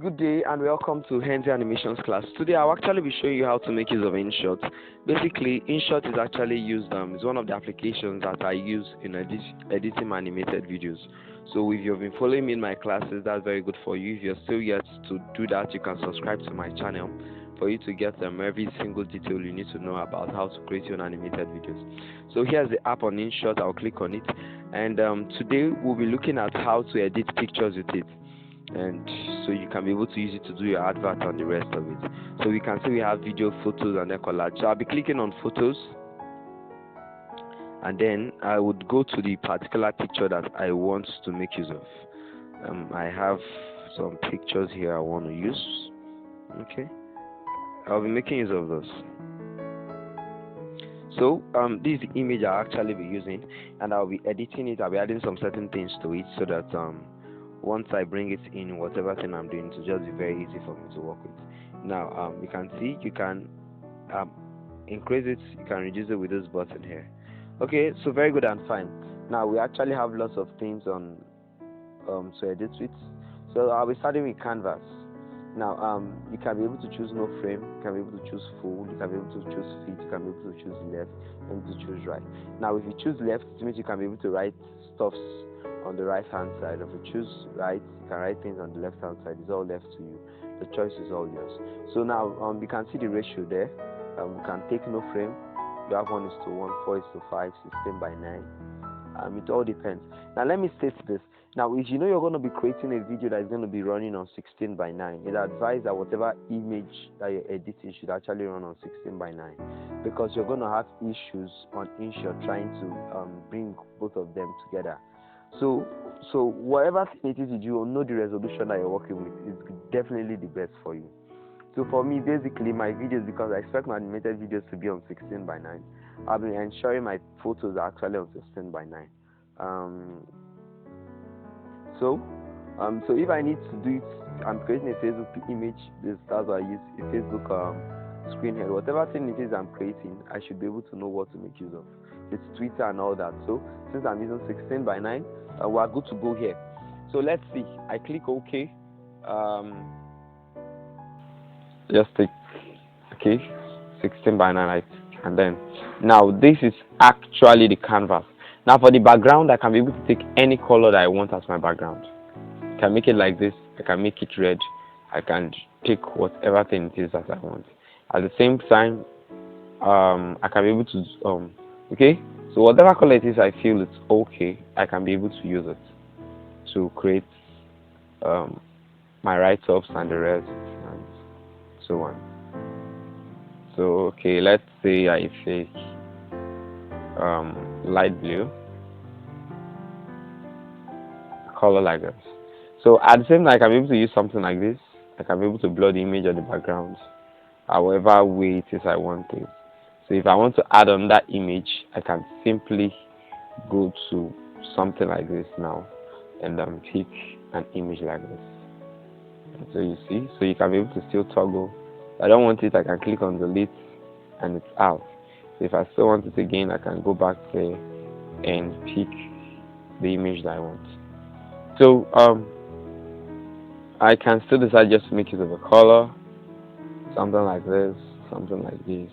Good day and welcome to Henry Animations class. Today I'll actually be showing you how to make use of Inshot. Basically, Inshot is actually used, it's one of the applications that I use in editing animated videos. So if you've been following me in my classes, that's very good for you. If you're still yet to do that, you can subscribe to my channel for you to get every single detail you need to know about how to create your own animated videos. So here's the app on Inshot. I'll click on it, and today we'll be looking at how to edit pictures with it, and so you can be able to use it to do your advert and the rest of it. So we can see we have video, photos, and then collage. So I'll be clicking on photos, and then I would go to the particular picture that I want to make use of. I have some pictures here I want to use. Okay, I'll be making use of those. So this is the image I'll actually be using, and I'll be editing it. I'll be adding some certain things to it so that once I bring it in, whatever thing I'm doing, to just be very easy for me to work with. Now you can see you can increase it, you can reduce it with this button here. Okay, so very good and fine. Now we actually have lots of things on to edit with. So I'll be starting with canvas. Now you can be able to choose no frame, you can be able to choose full, you can be able to choose fit, you can be able to choose left, and to choose right. Now if you choose left, it means you can be able to write stuffs on the right hand side. If you choose right, you can write things on the left hand side. It's all left to you. The choice is all yours. So now you can see the ratio there. You can take no frame. You have 1:1, 4:5, 16:9. It all depends. Now let me state this. Now if you know you're going to be creating a video that is going to be running on 16:9, it's advised that whatever image that you're editing should actually run on 16:9, because you're going to have issues on Inshot trying to bring both of them together. So whatever thing it is you do, know the resolution that you're working with is definitely the best for you. So for me, basically my videos, because I expect my animated videos to be on 16:9, I'll be ensuring my photos are actually on 16:9. So if I need to do it, I'm creating a Facebook image. That's what I use, a Facebook screen head. Whatever thing it is I'm creating, I should be able to know what to make use of. It's Twitter and all that. So since I'm using 16:9, we're good to go here. So let's see. I click OK. Just take okay, 16:9, and then now this is actually the canvas. Now for the background, I can be able to take any color that I want as my background. I can make it like this. I can make it red. I can take whatever thing it is that I want. At the same time, I can be able to okay. So whatever color it is I feel it's okay, I can be able to use it to create my write-ups and the rest and so on. So okay, let's say I take light blue, color like this. So at the same time, I can be able to use something like this. I can be able to blur the image of the background however way it is I want it. So if I want to add on that image, I can simply go to something like this now and pick an image like this. And so you see, so you can be able to still toggle. If I don't want it, I can click on delete and it's out. So if I still want it again, I can go back there and pick the image that I want. So I can still decide just to make use of a color, something like this, something like this.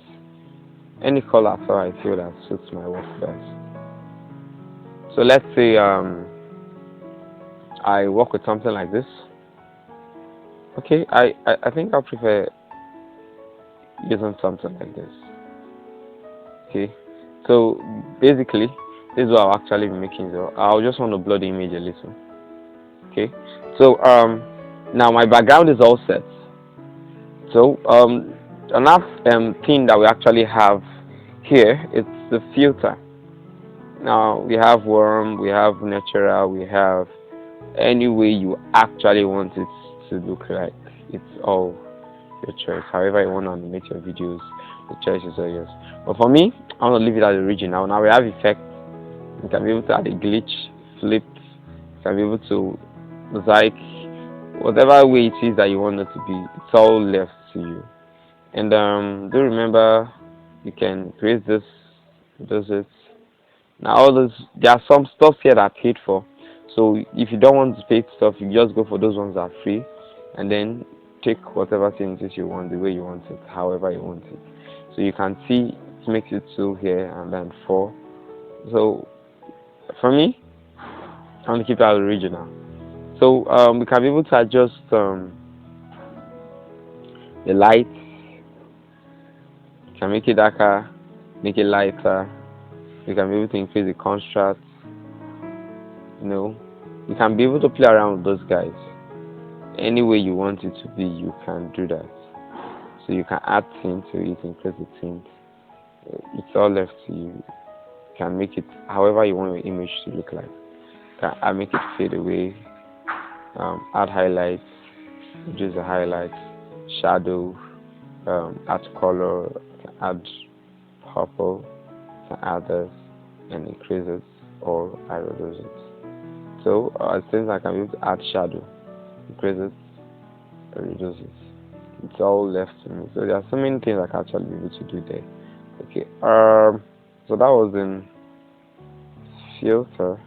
Any color so I feel that suits my work best. So let's say I work with something like this. Okay, I think I'll prefer using something like this. Okay, so basically this is what I'll actually be making. So I'll just want to blur the image a little. Okay, so now my background is all set. So another thing that we actually have here, it's the filter. Now we have warm, we have natural, we have any way you actually want it to look like. It's all your choice. However you want to animate your videos, the choice is all yours. But for me, I want to leave it as original. Now we have effects. You can be able to add a glitch, flip. You can be able to mosaic, whatever way it is that you want it to be. It's all left to you. And do remember, you can create this, does it. Now all those, there are some stuff here that are paid for. So if you don't want to pay stuff, you just go for those ones that are free, and then take whatever changes you want, the way you want it, however you want it. So you can see it makes it 2 here and then 4. So for me, I want to keep it as original. So we can be able to adjust the light. You can make it darker, make it lighter. You can be able to increase the contrast. You can be able to play around with those guys. Any way you want it to be, you can do that. So you can add tint to it, increase the tint. It's all left to you. You can make it however you want your image to look like. I make it fade away, add highlights, reduce the highlights, shadow, add color, add purple, add this, and increase it or I reduce it. So since I can be able to add shadow, increase it, reduce it. It's all left to me. So there are so many things I can actually be able to do there. Okay. So that was in filter.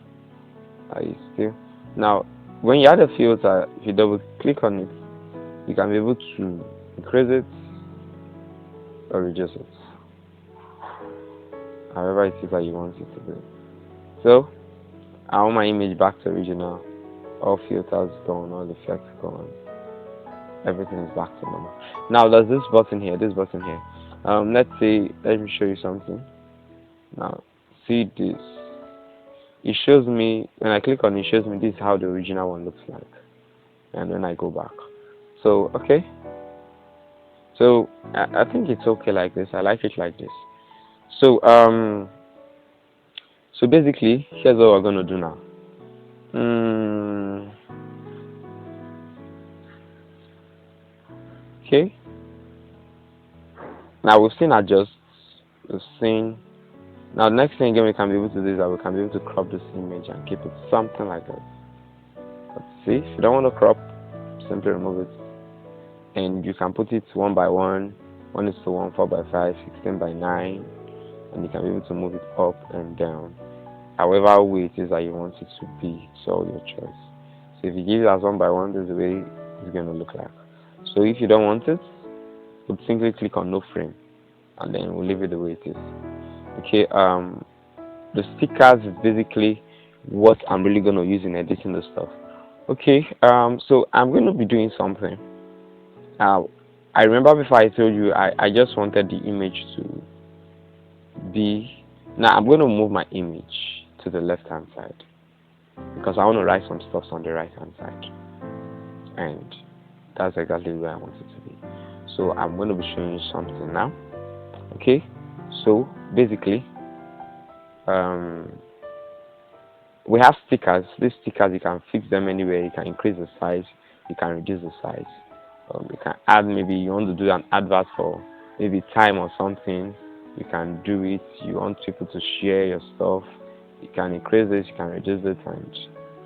I still now when you add a filter, if you double click on it, you can be able to increase it or reduce it, however it is that you want it to be. So I want my image back to original. All filters gone, all effects gone. Everything is back to normal. Now there's this button here. Let's say, let me show you something. Now see this. It shows me when I click on it, shows me this is how the original one looks like, and when I go back. So okay. So I think it's okay like this. I like it like this. So so basically, here's what we're gonna do now. Okay. Now we've seen adjust. We've seen. Now the next thing again we can be able to do is that we can be able to crop this image and keep it something like that. Let's see. If you don't want to crop, simply remove it, and you can put it 1 by 1, 1:1, 4 by 5, 16 by 9, and you can be able to move it up and down. However way it is that you want it to be, it's all your choice. So if you give it as 1 by 1, this is the way it's going to look like. So if you don't want it, we'll simply click on no frame, and then we'll leave it the way it is. Okay. The stickers is basically what I'm really going to use in editing the stuff. Okay. So I'm going to be doing something. I remember before I told you I just wanted the image to be. Now I'm going to move my image to the left hand side because I want to write some stuff on the right hand side, and that's exactly where I want it to be. So I'm going to be showing you something now. Okay. So basically, we have stickers. These stickers, you can fix them anywhere. You can increase the size, you can reduce the size. You can add, maybe you want to do an advert for maybe time or something, you can do it. You want people to share your stuff, you can increase this, you can reduce it, and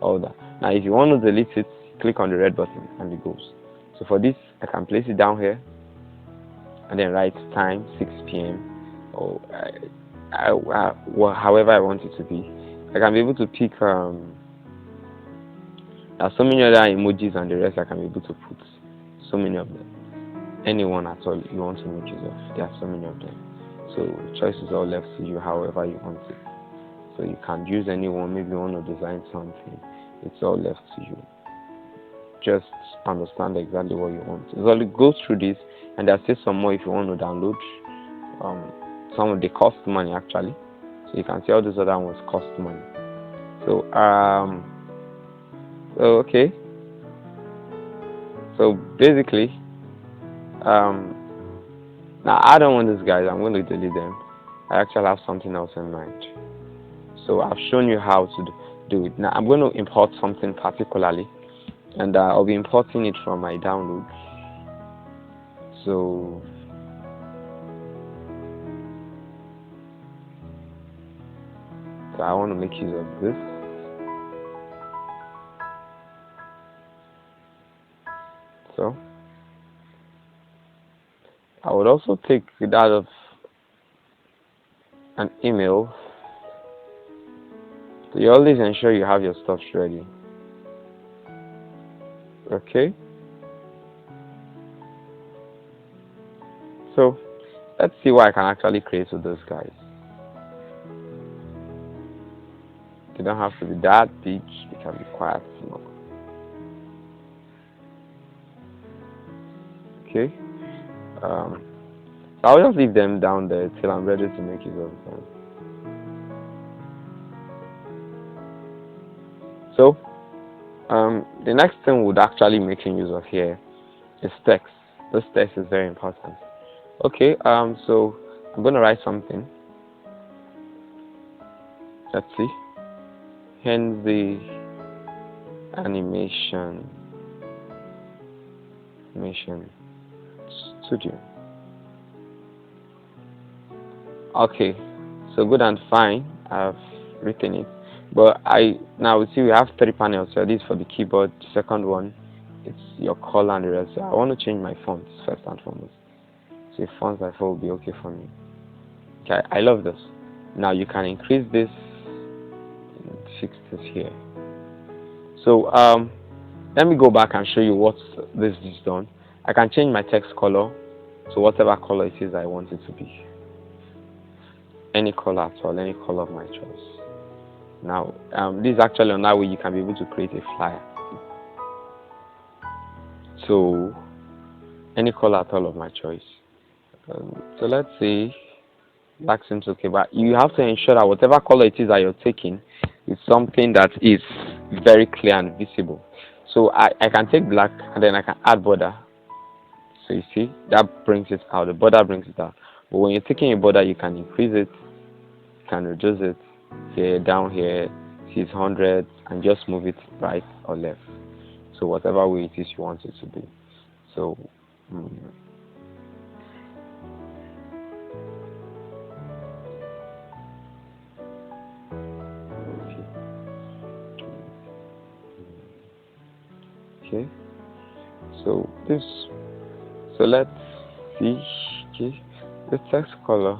all that. Now if you want to delete it, click on the red button and it goes. So for this, I can place it down here and then write time 6 p.m. or however I want it to be. I can be able to pick there's so many other emojis and the rest I can be able to put so many of them. Anyone at all you want to make use of. There are so many of them. So choice is all left to you however you want it. So you can use anyone, maybe you want to design something. It's all left to you. Just understand exactly what you want. So only go through this, and there's still some more if you want to download. Some of they cost money actually. So you can see all these other ones cost money. So okay. So basically, now I don't want these guys. I'm going to delete them. I actually have something else in mind. So I've shown you how to do it. Now I'm going to import something particularly, and I'll be importing it from my downloads. So I want to make use of this. So I would also take it out of an email. So you always ensure you have your stuff ready. Okay. So let's see what I can actually create with those guys. They don't have to be that big, they can be quite small. Okay. So I'll just leave them down there till I'm ready to make use of them. So the next thing we'd actually making use of here is text. This text is very important. Okay, so I'm gonna write something. Let's see. Hence the animation studio. Okay, so good and fine. I've written it, but I now see we have three panels. So this for the keyboard. The second one, it's your color and the rest. So I want to change my fonts first and foremost. So fonts I thought will be okay for me. Okay, I love this. Now you can increase this, and fix this here. So let me go back and show you what this is done. I can change my text color to whatever color it is I want it to be. Any color at all, any color of my choice. Now, this is actually on that way you can be able to create a flyer. So, any color at all of my choice. So let's say black seems okay, but you have to ensure that whatever color it is that you're taking is something that is very clear and visible. So I can take black and then I can add border. So you see, that brings it out. The border brings it out. But when you're taking a border, you can increase it, you can reduce it here, down here, see it's 100, and just move it right or left. So whatever way it is you want it to be. So okay. So this. So let's see. Okay, the text color.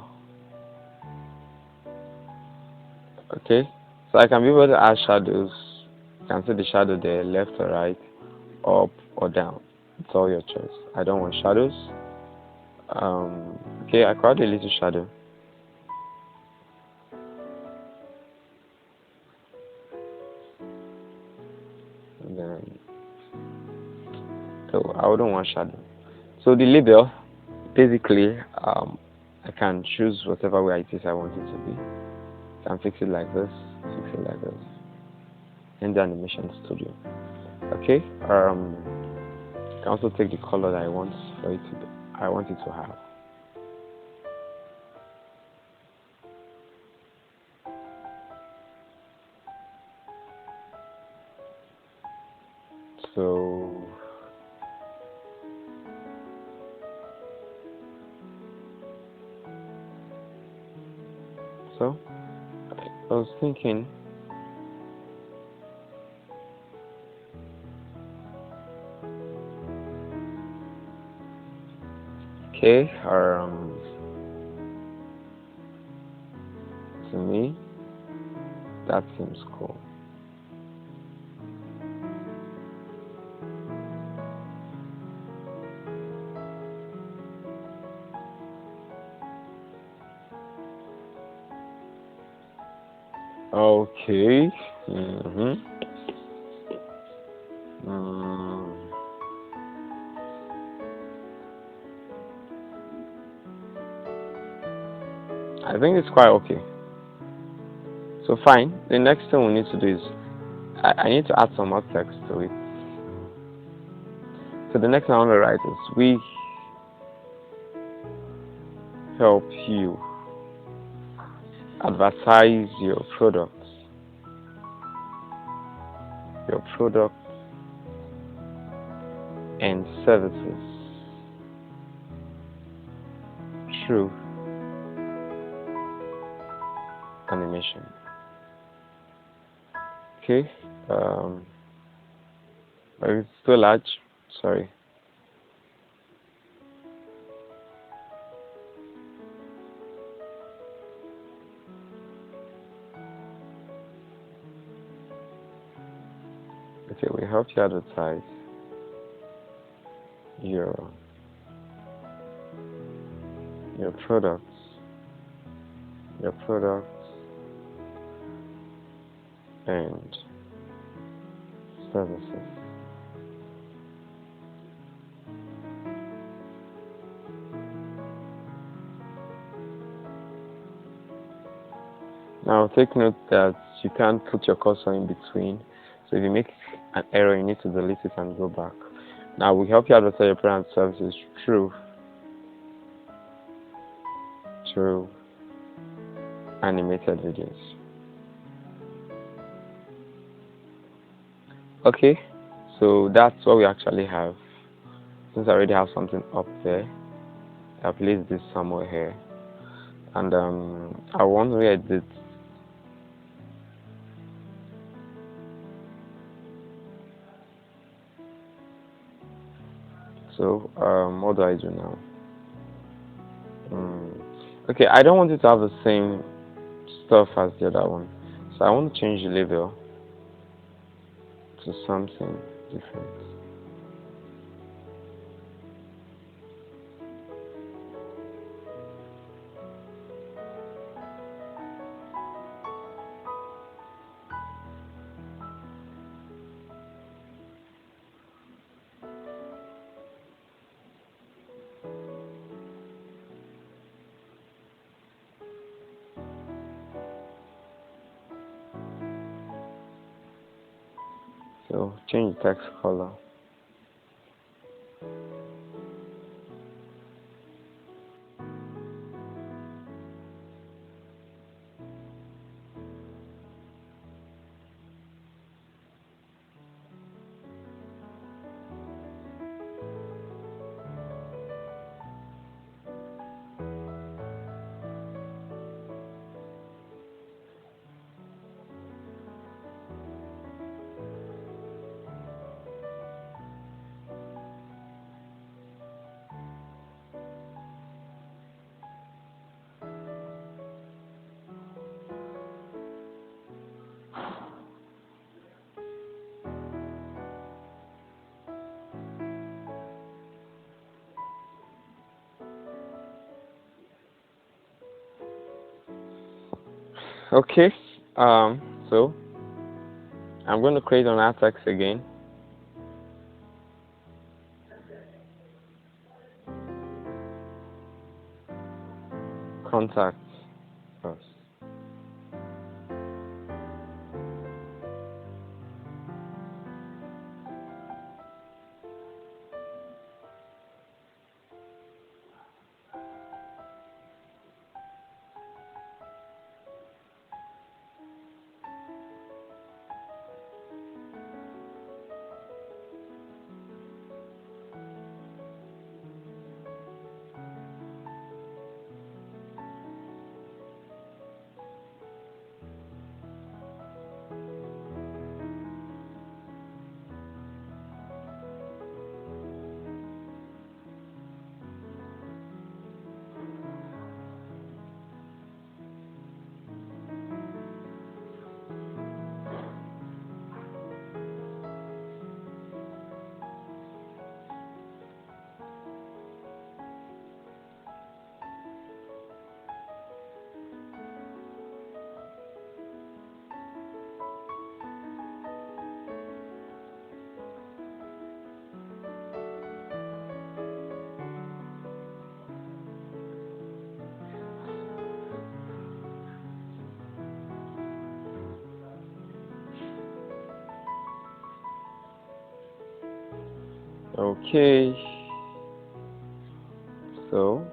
Okay, so I can be able to add shadows. You can see the shadow there, left or right, up or down. It's all your choice. I don't want shadows. Okay, I crowd a little shadow. And then, so I wouldn't want shadow. So the label, basically, I can choose whatever way it is I want it to be. I can fix it like this, fix it like this. In the animation studio. Okay. I can also take the color that I want for it to be, I want it to have. So I was thinking, okay, to me that seems cool. Okay. Mm. I think it's quite okay. So fine. The next thing we need to do is I need to add some more text to it. So the next thing I want to write is we help you advertise your products and services through animation. Okay. But it's too large. Sorry. Okay, we help you advertise your your products, your products, and services. Now take note that you can't put your cursor in between. So if you make an error, you need to delete it and go back. Now we help you advertise your product and services through animated videos. Okay, so that's what we actually have. Since I already have something up there, I'll place this somewhere here, and I want to edit. So what do I do now? Okay, I don't want it to have the same stuff as the other one, so I want to change the label to something different. So change the text color. Okay, so I'm going to create an alt text again. Contact us. Okay, so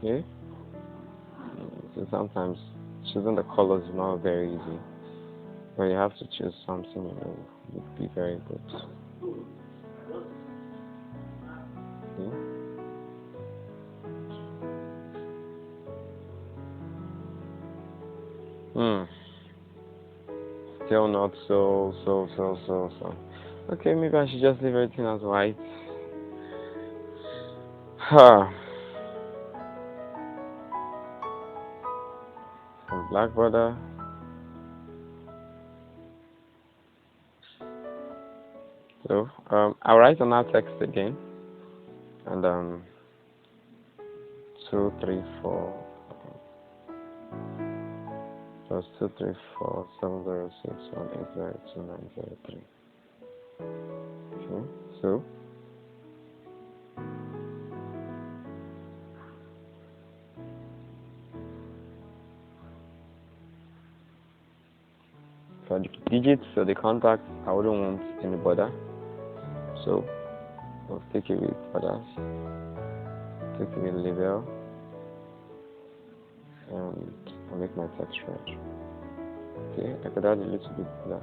Okay. So sometimes choosing the colors is not very easy, but you have to choose something would be very good. Okay. Hmm. Still not so. Okay, maybe I should just leave everything as white. Huh. Some black border. So I'll write on our text again, and 234 plus 2347061802903. Okay. So for the digits, so the contacts, I wouldn't want any border. So I'll take away borders, take away label, and I'll make my text red. Okay, I could add a little bit border.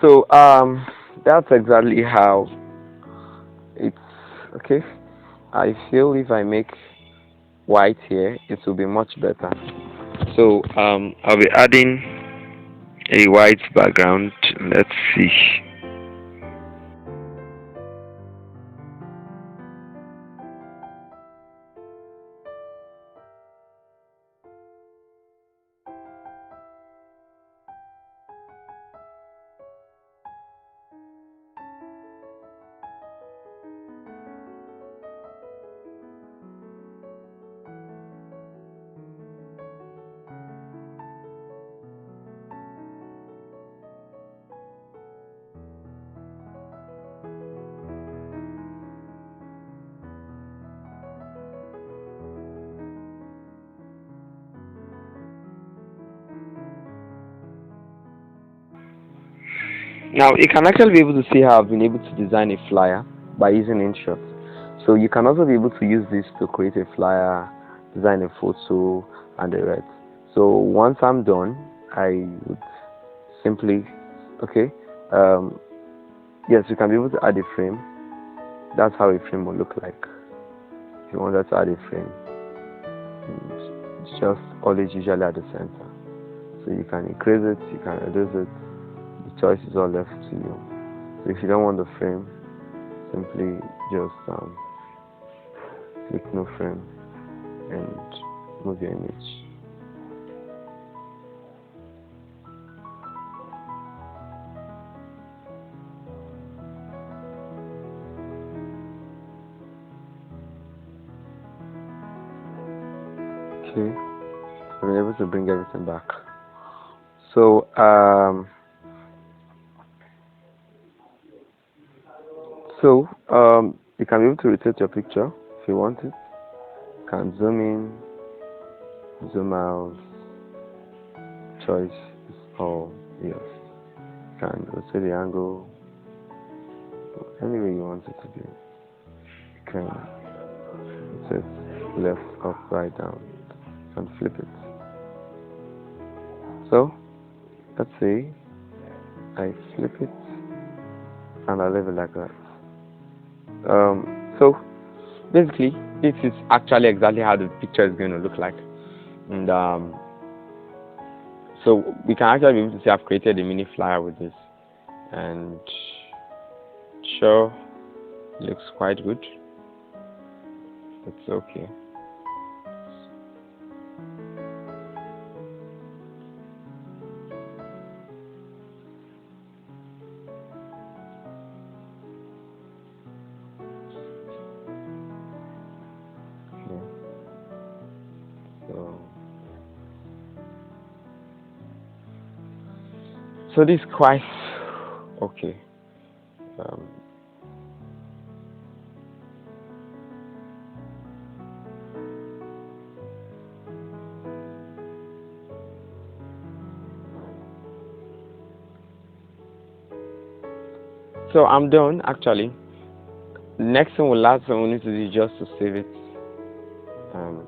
So that's exactly how it's okay. I feel if I make white here, it will be much better. So I'll be adding a white background. Let's see. Now you can actually be able to see how I've been able to design a flyer by using Inshot. So you can also be able to use this to create a flyer, design a photo, and the rest. So once I'm done, I would simply, okay, yes, you can be able to add a frame. That's how a frame will look like. If you wanted to add a frame, it's just always usually at the center. So you can increase it, you can reduce it. The choice is all left to you. So if you don't want the frame, simply just click no frame and move your image. Okay, so we're able to bring everything back. So you can be able to rotate your picture if you want it. You can zoom in, zoom out. Choice is all yours. You can rotate the angle any way you want it to be. You can rotate left, up, right, down, and flip it. So let's say I flip it and I leave it like that. So basically, this is actually exactly how the picture is going to look like, and so we can actually be able to see I've created a mini flyer with this, and sure, looks quite good. It's okay. Okay. So So this is quite okay. um, so I'm done actually. Next thing, last thing we need to do is just to save it, and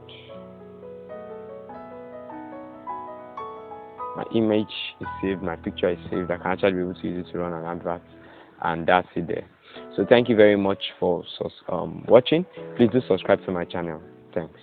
my image is saved, my picture is saved. I can actually be able to use it to run an advert, and that's it there. So thank you very much for watching. Please do subscribe to my channel. Thanks.